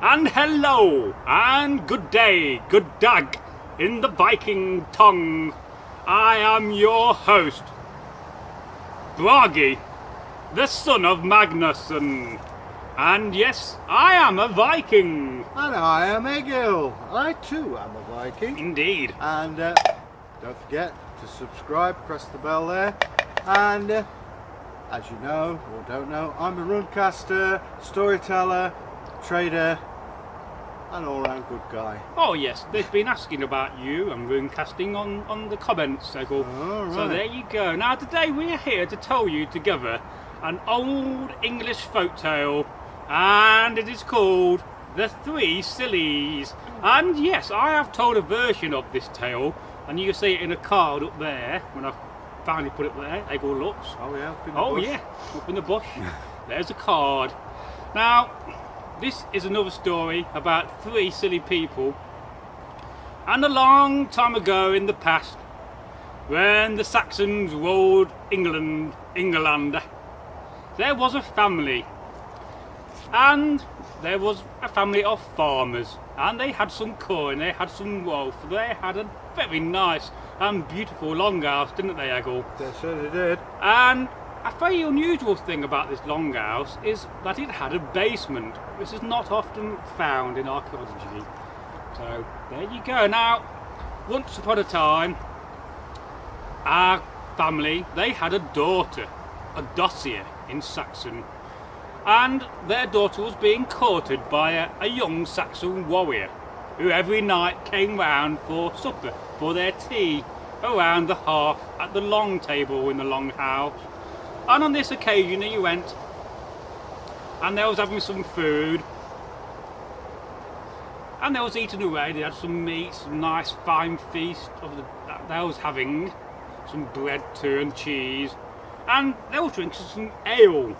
and hello, and good day, good dag, in the Viking tongue. I am your host, Bragi, the son of Magnarsson. And yes, I am a Viking. And I am Egil. I too am a Viking. Indeed. And don't forget to subscribe, press the bell there. And as you know, or don't know, I'm a runcaster, storyteller, trader, an all-round good guy. Oh yes, they've been asking about you and runecasting on the comments, Egil. Oh, right. So there you go. Now today we are here to tell you together an old English folktale, and it is called The Three Sillies. And yes, I have told a version of this tale, and you can see it in a card up there when I finally put it there. Egil looks. Oh yeah, up in the bush. Yeah, up in the bush. There's a card. Now, this is another story about three silly people. And a long time ago in the past, when the Saxons ruled England, there was a family. And there was a family of farmers. And they had some coin, they had some wealth. They had a very nice and beautiful longhouse, didn't they, Egil? They certainly did. And a very unusual thing about this longhouse is that it had a basement, which is not often found in archaeology. So there you go. Now, once upon a time, our family, they had a daughter, a dossier in Saxon, and their daughter was being courted by a young Saxon warrior who every night came round for supper, for their tea, around the hearth at the long table in the long house. And on this occasion he went, and they was having some food, and they was eating away. They had some meat, some nice fine feast that they was having, some bread too and cheese, and they was drinking some ale,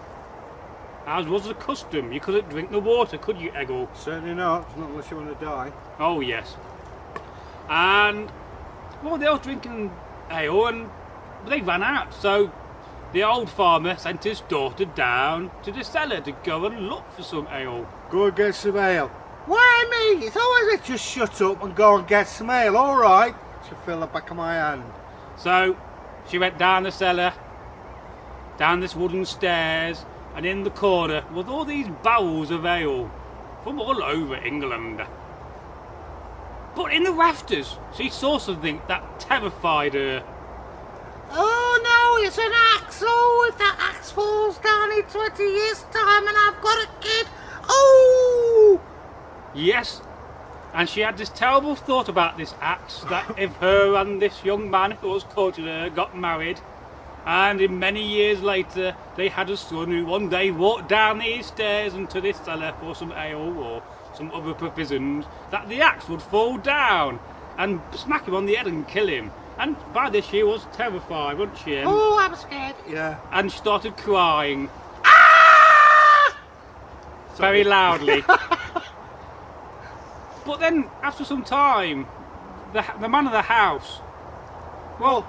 as was the custom. You couldn't drink the water, could you, Egil? Certainly not unless you want to die. Oh yes. And well, they was drinking ale and they ran out, so the old farmer sent his daughter down to the cellar to go and look for some ale. Go and get some ale. Why me? It's always a just shut up and go and get some ale, alright? To fill the back of my hand. So she went down the cellar, down this wooden stairs, and in the corner was all these barrels of ale from all over England. But in the rafters she saw something that terrified her. Oh no, it's an axe. Oh, if that axe falls down in 20 years' time and I've got a kid. Oh! Yes, and she had this terrible thought about this axe, that if her and this young man who was courting her got married, and in many years later they had a son who one day walked down these stairs into this cellar for some ale or some other provisions, that the axe would fall down and smack him on the head and kill him. And by this she was terrified, wasn't she? Oh, I'm scared. Yeah. And she started crying. Ah! Very loudly. But then, after some time, the man of the house, well,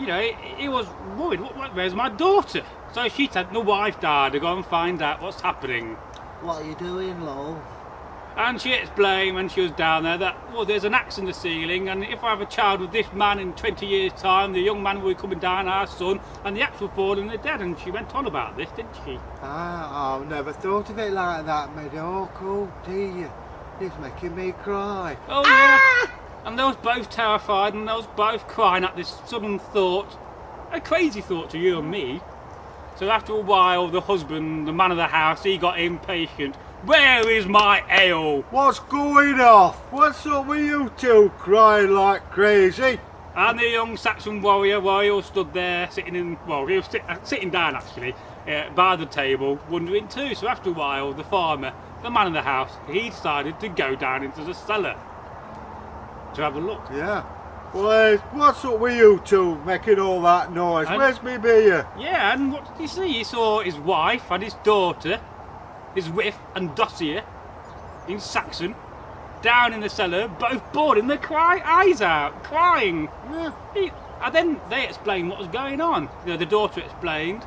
you know, he was worried. Where's my daughter? So she sent the wife down to go and find out what's happening. What are you doing, love? And she explained when she was down there that, well, there's an axe in the ceiling, and if I have a child with this man in 20 years' time, the young man will be coming down, our son, and the axe will fall in the dead. And she went on about this, didn't she? Ah, I've never thought of it like that, my dog. Oh dear, it's making me cry. Oh yeah. And they was both terrified, and they was both crying at this sudden thought, a crazy thought to you and me. So after a while, the husband, the man of the house, he got impatient. Where is my ale? What's going off? What's up with you two crying like crazy? And the young Saxon warrior, well, he all stood there sitting in, well, he was sitting down actually, by the table, wondering too. So after a while, the farmer, the man of the house, he decided to go down into the cellar to have a look. Yeah. Well, what's up with you two making all that noise? Where's me beer? Yeah, and what did he see? He saw his wife and his daughter, his wife and dossier, in Saxon, down in the cellar, both bawling their eyes out, crying. Yeah. And then they explained what was going on. You know, the daughter explained.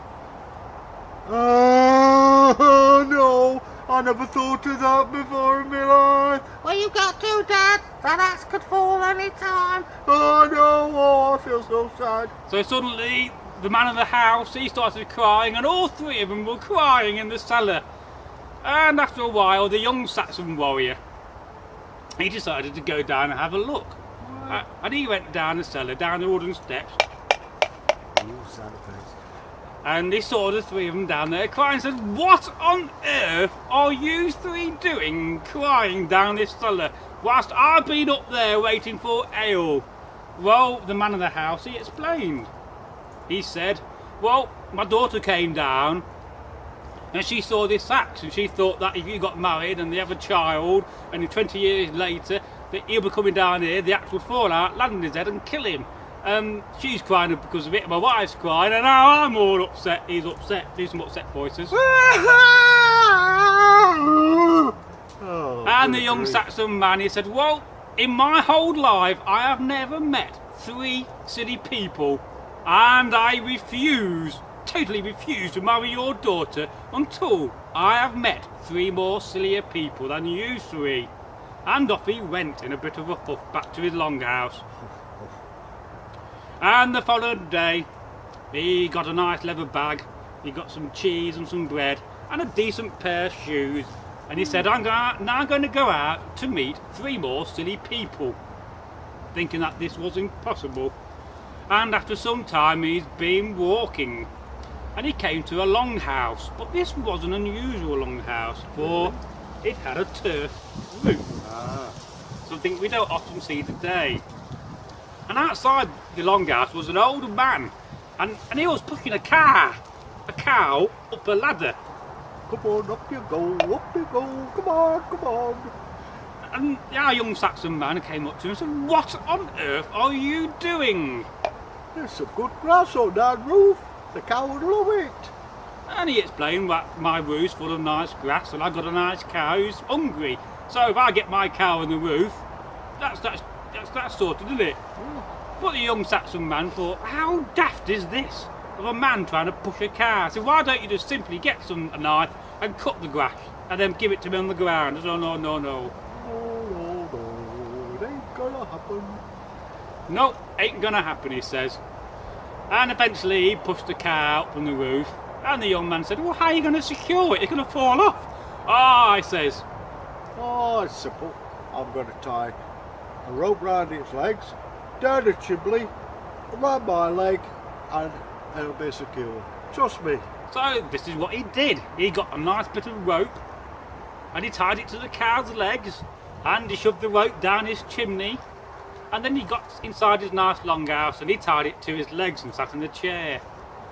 Oh no, I never thought of that before in my life. Well, you got to, Dad. That axe could fall any time. Oh no, oh, I feel so sad. So suddenly, the man of the house, he started crying, and all three of them were crying in the cellar. And after a while, the young Saxon warrior, he decided to go down and have a look. And he went down the cellar, down the wooden steps, Ooh, sad face. and he saw the three of them down there crying, and said, "What on earth are you three doing crying down this cellar whilst I've been up there waiting for ale?" Well, the man of the house, he explained. He said, "Well, my daughter came down and she saw this axe, and she thought that if you got married and they have a child, and 20 years later that he'll be coming down here, the axe would fall out, land on his head and kill him. She's crying because of it, my wife's crying, and now I'm all upset." He's upset. Do some upset voices. Oh, And the good young grief. Saxon man, he said, "Well, in my whole life I have never met three silly people, and I totally refuse to marry your daughter until I have met three more sillier people than you three." And off he went in a bit of a huff back to his longhouse. And the following day, he got a nice leather bag, he got some cheese and some bread, and a decent pair of shoes. And he said, I'm now going to go out to meet three more silly people, thinking that this was impossible. And after some time, he's been walking, and he came to a longhouse. But this was an unusual longhouse, for it had a turf roof, something we don't often see today. And outside the longhouse was an old man, and he was pushing a cow up a ladder. Come on, up you go, come on. And our young Saxon man came up to him and said, "What on earth are you doing?" There's some good grass on that roof. The cow would love it. And he explained that my roof's full of nice grass, and I've got a nice cow who's hungry. So if I get my cow on the roof, that's sorted, isn't it? But the young Saxon man thought, how daft is this of a man trying to push a cow? So why don't you just simply get a knife and cut the grass and then give it to me on the ground? No. No, it ain't gonna happen. No, ain't gonna happen, he says. And eventually he pushed the cow out from the roof, and the young man said, "Well, how are you going to secure it? It's going to fall off." "Ah," he says. Oh, it's simple. I'm going to tie a rope round its legs, down a chimney, around my leg, and it'll be secure. Trust me. So this is what he did. He got a nice bit of rope, and he tied it to the cow's legs, and he shoved the rope down his chimney, and then he got inside his nice longhouse and he tied it to his legs and sat in the chair.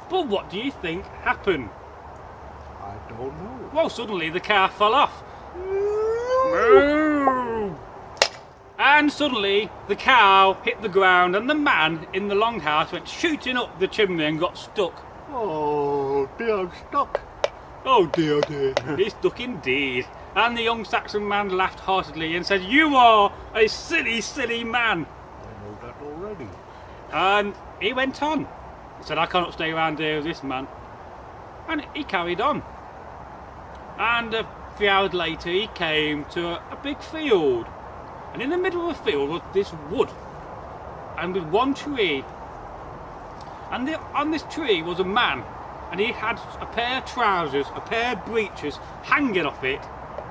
But what do you think happened? I don't know. Well, suddenly the cow fell off. Moo! And suddenly the cow hit the ground, and the man in the longhouse went shooting up the chimney and got stuck. Oh dear, I'm stuck. Oh dear. He's stuck indeed. And the young Saxon man laughed heartily and said, "You are a silly, silly man." I know that already. And he went on. He said, "I cannot stay around here with this man." And he carried on. And a few hours later he came to a big field. And in the middle of the field was this wood. And with one tree. And on this tree was a man. And he had a pair of trousers, a pair of breeches hanging off it.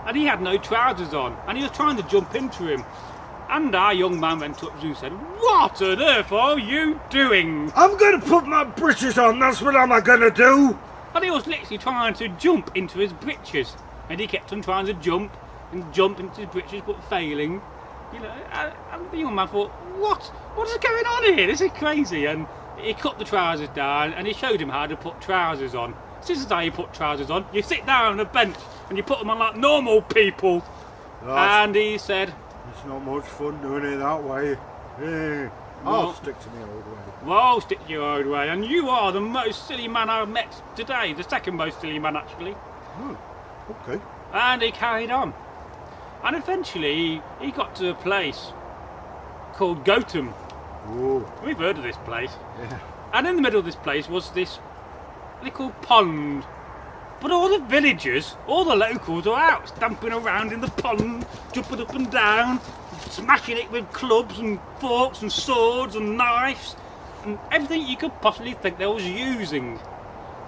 And he had no trousers on. And he was trying to jump into him. And our young man went up to him and said, "What on earth are you doing?" I'm going to put my breeches on, that's what I'm going to do. And he was literally trying to jump into his breeches. And he kept on trying to jump into his breeches, but failing. You know, and the young man thought, what is going on here? This is crazy. And he cut the trousers down and he showed him how to put trousers on. This is how you put trousers on. You sit down on a bench and you put them on like normal people. And he said, It's not much fun doing it that way. I'll stick to my old way. "Well, stick to your old way, and you are the most silly man I've met today, the second most silly man actually." Oh, okay. And he carried on. And eventually he got to a place called Gotham. Oh, We've heard of this place. yeah. And in the middle of this place was this little pond. But all the villagers, all the locals are out, stamping around in the pond, jumping up and down, smashing it with clubs and forks and swords and knives, and everything you could possibly think they was using.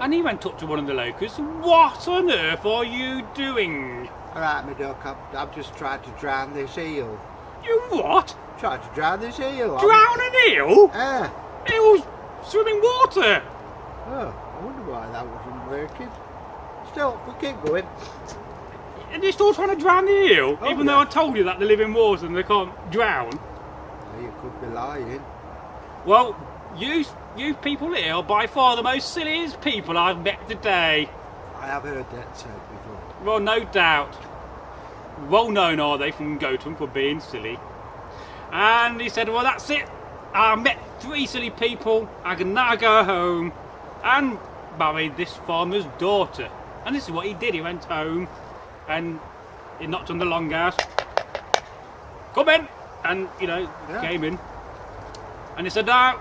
And he went up to one of the locals, "What on earth are you doing?" Alright, my duck, I've just tried to drown this eel. "You what? Tried to drown this eel. Drown an eel? Yeah. Eels swim in water." Oh, I wonder why that wasn't working. Still, we keep going. And you're still trying to drown the eel, Oh, even yeah. though I told you that they live in water and they can't drown. Well, you could be lying. Well, you people here are by far the most silliest people I've met today. I have heard that said before. Well, no doubt. Well known are they from Gotham for being silly. And he said, "Well, that's it. I met 3 silly people. I can now go home and marry this farmer's daughter." And this is what he did. He went home and he knocked on the longhouse. "Come in!" And, Yeah. came in. And he said, "Now,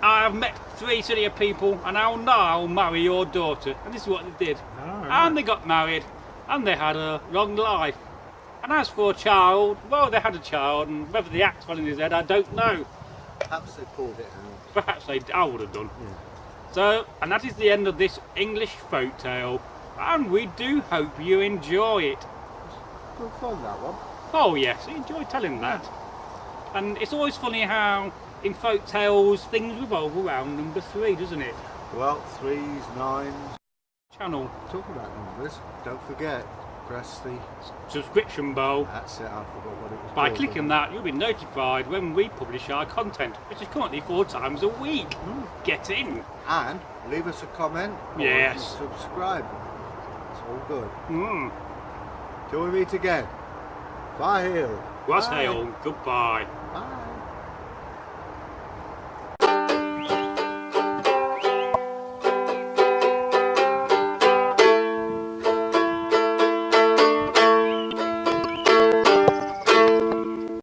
I have met 3 sillier people and I'll now marry your daughter." And this is what they did. Oh, And they got married and they had a long life. And as for a child, well, they had a child, and whether the axe fell in his head, I don't know. Perhaps they pulled it out. Perhaps I would have done. Yeah. So, and that is the end of this English folk tale. And we do hope you enjoy it. Good fun, that one. Oh yes, I enjoy telling that. And it's always funny how in folk tales things revolve around number 3, doesn't it? Well, 3s, 9s. Channel Talking about numbers, don't forget, press the... subscription bell. That's it, I forgot what it was By called. clicking that, you'll be notified when we publish our content, which is currently 4 times a week. Get in. And leave us a comment. Or Yes. subscribe. It's all good. Till we meet again. Bye. Was Bye. hail. Goodbye. Bye.